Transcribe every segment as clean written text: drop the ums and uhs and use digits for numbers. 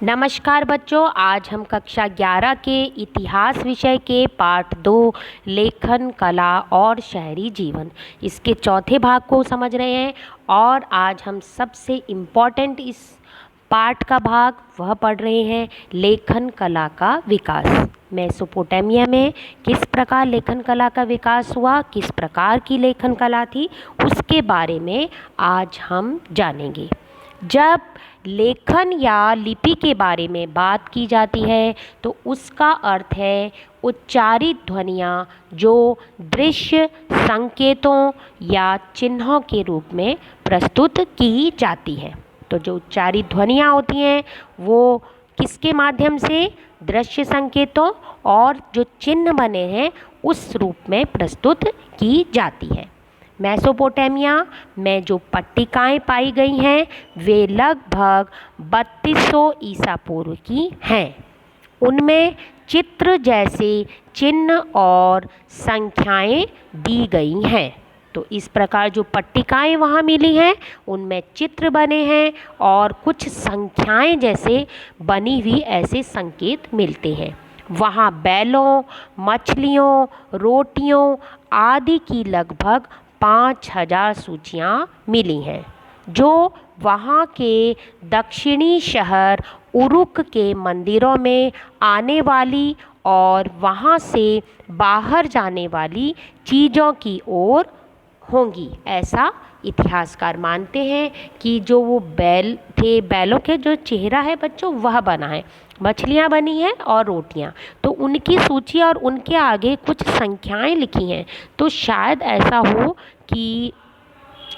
नमस्कार बच्चों, आज हम कक्षा 11 के इतिहास विषय के पाठ 2 लेखन कला और शहरी जीवन इसके चौथे भाग को समझ रहे हैं। और आज हम सबसे इम्पॉर्टेंट इस पाठ का भाग वह पढ़ रहे हैं, लेखन कला का विकास। मेसोपोटामिया में किस प्रकार लेखन कला का विकास हुआ, किस प्रकार की लेखन कला थी, उसके बारे में आज हम जानेंगे। जब लेखन या लिपि के बारे में बात की जाती है तो उसका अर्थ है उच्चारित ध्वनियाँ जो दृश्य संकेतों या चिन्हों के रूप में प्रस्तुत की जाती है। तो जो उच्चारित ध्वनियाँ होती हैं वो किसके माध्यम से, दृश्य संकेतों और जो चिन्ह बने हैं उस रूप में प्रस्तुत की जाती है। मेसोपोटामिया में जो पट्टिकाएं पाई गई हैं वे लगभग 3200 ईसा पूर्व की हैं। उनमें चित्र जैसे चिन्ह और संख्याएं दी गई हैं। तो इस प्रकार जो पट्टिकाएं वहाँ मिली हैं उनमें चित्र बने हैं और कुछ संख्याएं जैसे बनी हुई ऐसे संकेत मिलते हैं। वहाँ बैलों, मछलियों, रोटियों आदि की लगभग 5000 सूचियाँ मिली हैं जो वहाँ के दक्षिणी शहर उरुक के मंदिरों में आने वाली और वहाँ से बाहर जाने वाली चीज़ों की ओर होंगी। ऐसा इतिहासकार मानते हैं कि जो वो बैल थे, बैलों के जो चेहरा है बच्चों वह बना है, मछलियाँ बनी हैं और रोटियाँ, तो उनकी सूची और उनके आगे कुछ संख्याएं लिखी हैं। तो शायद ऐसा हो कि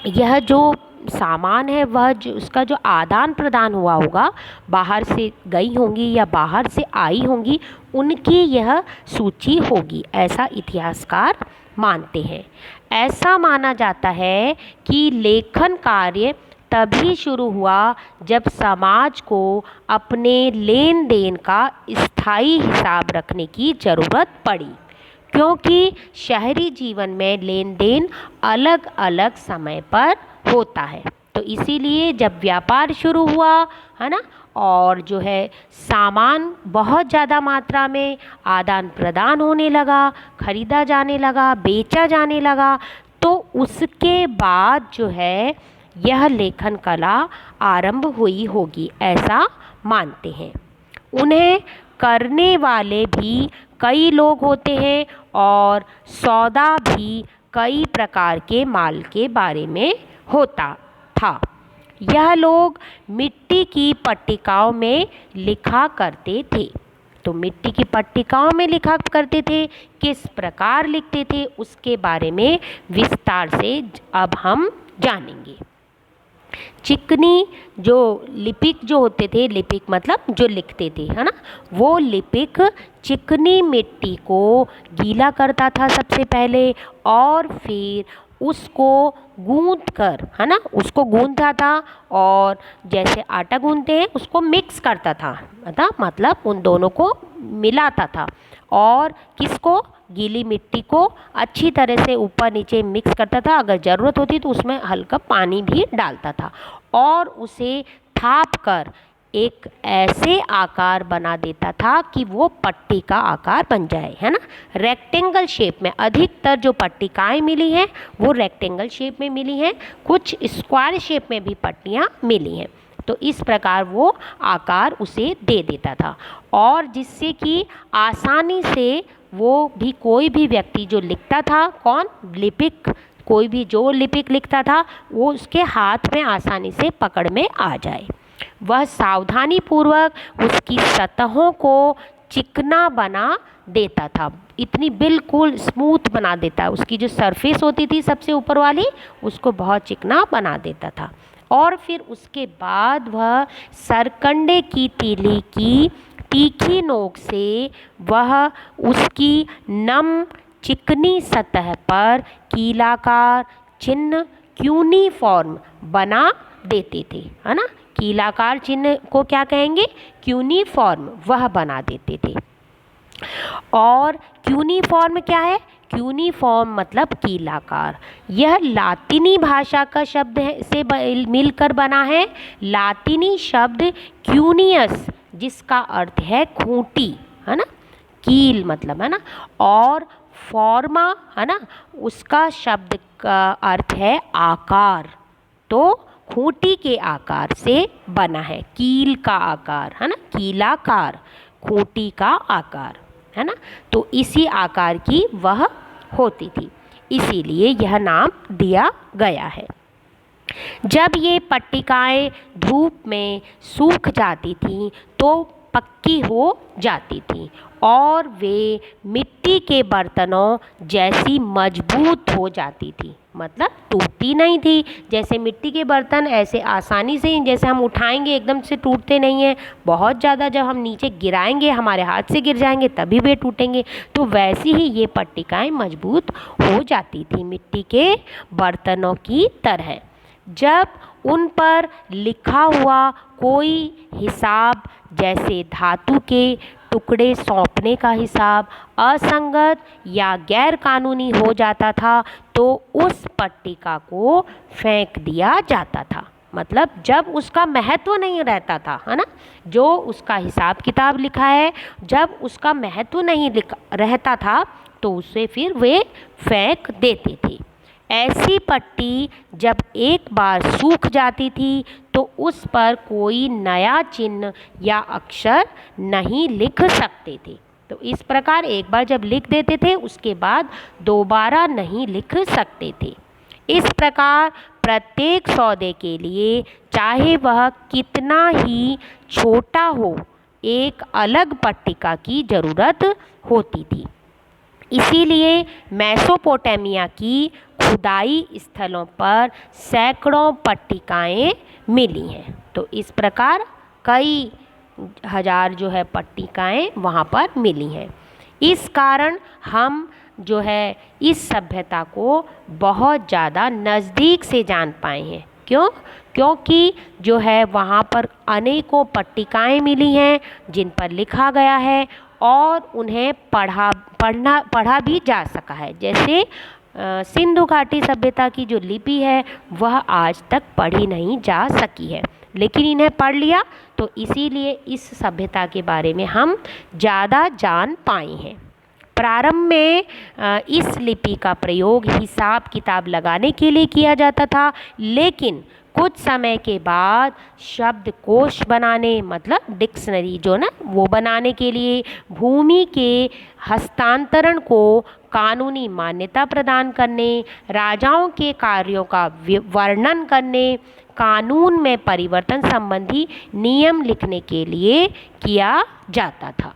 यह जो सामान है वह जो उसका जो आदान प्रदान हुआ होगा, बाहर से गई होंगी या बाहर से आई होंगी, उनकी यह सूची होगी, ऐसा इतिहासकार मानते हैं। ऐसा माना जाता है कि लेखन कार्य तभी शुरू हुआ जब समाज को अपने लेन देन का स्थायी हिसाब रखने की ज़रूरत पड़ी, क्योंकि शहरी जीवन में लेन देन अलग अलग समय पर होता है। तो इसीलिए जब व्यापार शुरू हुआ है ना, और जो है सामान बहुत ज़्यादा मात्रा में आदान प्रदान होने लगा, खरीदा जाने लगा, बेचा जाने लगा, तो उसके बाद जो है यह लेखन कला आरंभ हुई होगी, ऐसा मानते हैं। उन्हें करने वाले भी कई लोग होते हैं और सौदा भी कई प्रकार के माल के बारे में होता था। यह लोग मिट्टी की पट्टिकाओं में लिखा करते थे। तो मिट्टी की पट्टिकाओं में लिखा करते थे, किस प्रकार लिखते थे उसके बारे में विस्तार से अब हम जानेंगे। चिकनी जो लिपिक जो होते थे, लिपिक मतलब जो लिखते थे है ना, वो लिपिक चिकनी मिट्टी को गीला करता था सबसे पहले और फिर उसको गूंथ कर है ना, उसको गूंथता था और जैसे आटा गूंथते हैं उसको मिक्स करता था मतलब उन दोनों को मिलाता था और किसको, गीली मिट्टी को अच्छी तरह से ऊपर नीचे मिक्स करता था। अगर ज़रूरत होती तो उसमें हल्का पानी भी डालता था और उसे थाप कर एक ऐसे आकार बना देता था कि वो पट्टी का आकार बन जाए, है ना, रेक्टेंगल शेप में। अधिकतर जो पट्टिकाएं मिली हैं वो रेक्टेंगल शेप में मिली हैं, कुछ स्क्वायर शेप में भी पट्टियाँ मिली हैं। तो इस प्रकार वो आकार उसे दे देता था और जिससे कि आसानी से वो भी कोई भी व्यक्ति जो लिखता था, कौन, लिपिक, कोई भी जो लिपिक लिखता था वो उसके हाथ में आसानी से पकड़ में आ जाए। वह सावधानी पूर्वक उसकी सतहों को चिकना बना देता था, इतनी बिल्कुल स्मूथ बना देता, उसकी जो सरफेस होती थी सबसे ऊपर वाली उसको बहुत चिकना बना देता था। और फिर उसके बाद वह सरकंडे की तीली की तीखी नोक से वह उसकी नम चिकनी सतह पर कीलाकार चिन्ह क्यूनीफॉर्म बना देते थे, है ना, कीलाकार चिन्ह को क्या कहेंगे, क्यूनीफॉर्म, वह बना देते थे। और क्यूनीफॉर्म क्या है, क्यूनीफॉर्म मतलब कीलाकार। यह लातिनी भाषा का शब्द है से मिलकर बना है। लातिनी शब्द क्यूनियस जिसका अर्थ है खूंटी, है ना, कील मतलब, है ना, और फॉर्मा, है ना, उसका शब्द का अर्थ है आकार। तो खूंटी के आकार से बना है, कील का आकार, है ना, कीलाकार, खूंटी का आकार, है ना। तो इसी आकार की वह होती थी, इसीलिए यह नाम दिया गया है। जब ये पट्टिकाएँ धूप में सूख जाती थीं तो पक्की हो जाती थीं और वे मिट्टी के बर्तनों जैसी मजबूत हो जाती थी, मतलब टूटती नहीं थी। जैसे मिट्टी के बर्तन ऐसे आसानी से, जैसे हम उठाएंगे एकदम से टूटते नहीं हैं, बहुत ज़्यादा जब हम नीचे गिराएंगे हमारे हाथ से गिर जाएंगे तभी वे टूटेंगे, तो वैसी ही ये पट्टिकाएँ मजबूत हो जाती थी मिट्टी के बर्तनों की तरह। जब उन पर लिखा हुआ कोई हिसाब, जैसे धातु के टुकड़े सौंपने का हिसाब, असंगत या गैर कानूनी हो जाता था तो उस पट्टिका को फेंक दिया जाता था। मतलब जब उसका महत्व नहीं रहता था, है ना, जो उसका हिसाब किताब लिखा है, जब उसका महत्व नहीं रहता था तो उसे फिर वे फेंक देते थे। ऐसी पट्टी जब एक बार सूख जाती थी तो उस पर कोई नया चिन्ह या अक्षर नहीं लिख सकते थे। तो इस प्रकार एक बार जब लिख देते थे उसके बाद दोबारा नहीं लिख सकते थे। इस प्रकार प्रत्येक सौदे के लिए, चाहे वह कितना ही छोटा हो, एक अलग पट्टिका की ज़रूरत होती थी। इसीलिए मेसोपोटामिया की खुदाई स्थलों पर सैकड़ों पट्टिकाएँ मिली हैं। तो इस प्रकार कई हजार जो है पट्टिकाएँ वहाँ पर मिली हैं। इस कारण हम जो है इस सभ्यता को बहुत ज़्यादा नज़दीक से जान पाए हैं। क्यों? क्योंकि जो है वहाँ पर अनेकों पट्टिकाएँ मिली हैं जिन पर लिखा गया है और उन्हें पढ़ा भी जा सका है। जैसे सिंधु घाटी सभ्यता की जो लिपि है वह आज तक पढ़ी नहीं जा सकी है, लेकिन इन्हें पढ़ लिया तो इसीलिए इस सभ्यता के बारे में हम ज़्यादा जान पाए हैं। प्रारंभ में इस लिपि का प्रयोग हिसाब किताब लगाने के लिए किया जाता था, लेकिन कुछ समय के बाद शब्दकोश बनाने, मतलब डिक्शनरी जो ना वो बनाने के लिए, भूमि के हस्तांतरण को कानूनी मान्यता प्रदान करने, राजाओं के कार्यों का वर्णन करने, कानून में परिवर्तन संबंधी नियम लिखने के लिए किया जाता था।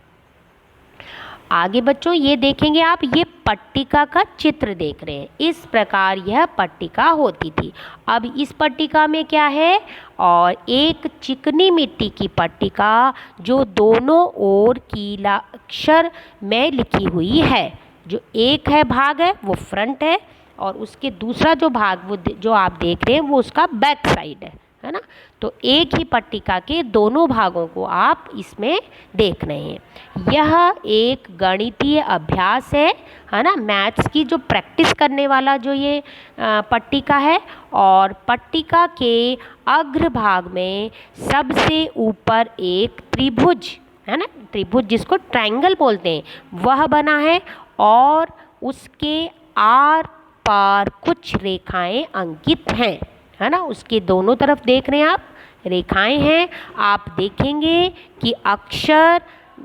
आगे बच्चों ये देखेंगे आप, ये पट्टिका का चित्र देख रहे हैं। इस प्रकार यह पट्टिका होती थी। अब इस पट्टिका में क्या है, और एक चिकनी मिट्टी की पट्टिका जो दोनों ओर कीला अक्षर में लिखी हुई है। जो एक है भाग है वो फ्रंट है और उसके दूसरा जो भाग वो जो आप देख रहे हैं वो उसका बैक साइड है ना। तो एक ही पट्टिका के दोनों भागों को आप इसमें देख रहे हैं। यह एक गणितीय अभ्यास है ना, मैथ्स की जो प्रैक्टिस करने वाला जो ये पट्टिका है। और पट्टिका के अग्रभाग में सबसे ऊपर एक त्रिभुज है ना, त्रिभुज जिसको ट्रायंगल बोलते हैं, वह बना है और उसके आर पार कुछ रेखाएं अंकित हैं, है ना। उसके दोनों तरफ देख रहे हैं आप, रेखाएं हैं। आप देखेंगे कि अक्षर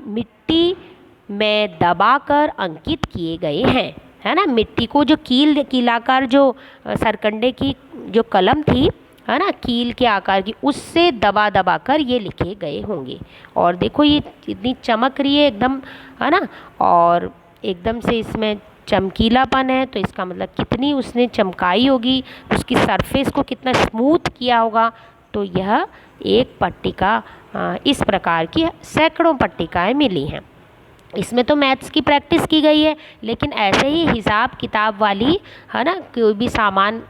मिट्टी में दबाकर अंकित किए गए हैं, है ना। मिट्टी को जो कीलाकार जो सरकंडे की जो कलम थी, है ना, कील के आकार की, उससे दबा दबा कर ये लिखे गए होंगे। और देखो ये इतनी चमक रही है एकदम, है ना, और एकदम से इसमें चमकीलापन है, तो इसका मतलब कितनी उसने चमकाई होगी, उसकी सरफेस को कितना स्मूथ किया होगा। तो यह एक पट्टिका, इस प्रकार की सैकड़ों पट्टिकाएँ मिली हैं। इसमें तो मैथ्स की प्रैक्टिस की गई है, लेकिन ऐसे ही हिसाब किताब वाली, है ना, कोई भी सामान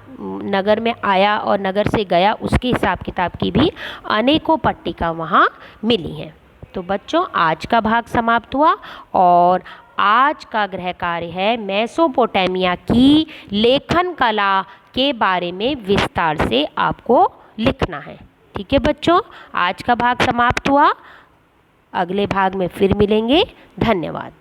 नगर में आया और नगर से गया उसके हिसाब किताब की भी अनेकों पट्टिका वहाँ मिली हैं। तो बच्चों आज का भाग समाप्त हुआ और आज का गृह कार्य है मेसोपोटामिया की लेखन कला के बारे में विस्तार से आपको लिखना है। ठीक है बच्चों, आज का भाग समाप्त हुआ। अगले भाग में फिर मिलेंगे। धन्यवाद।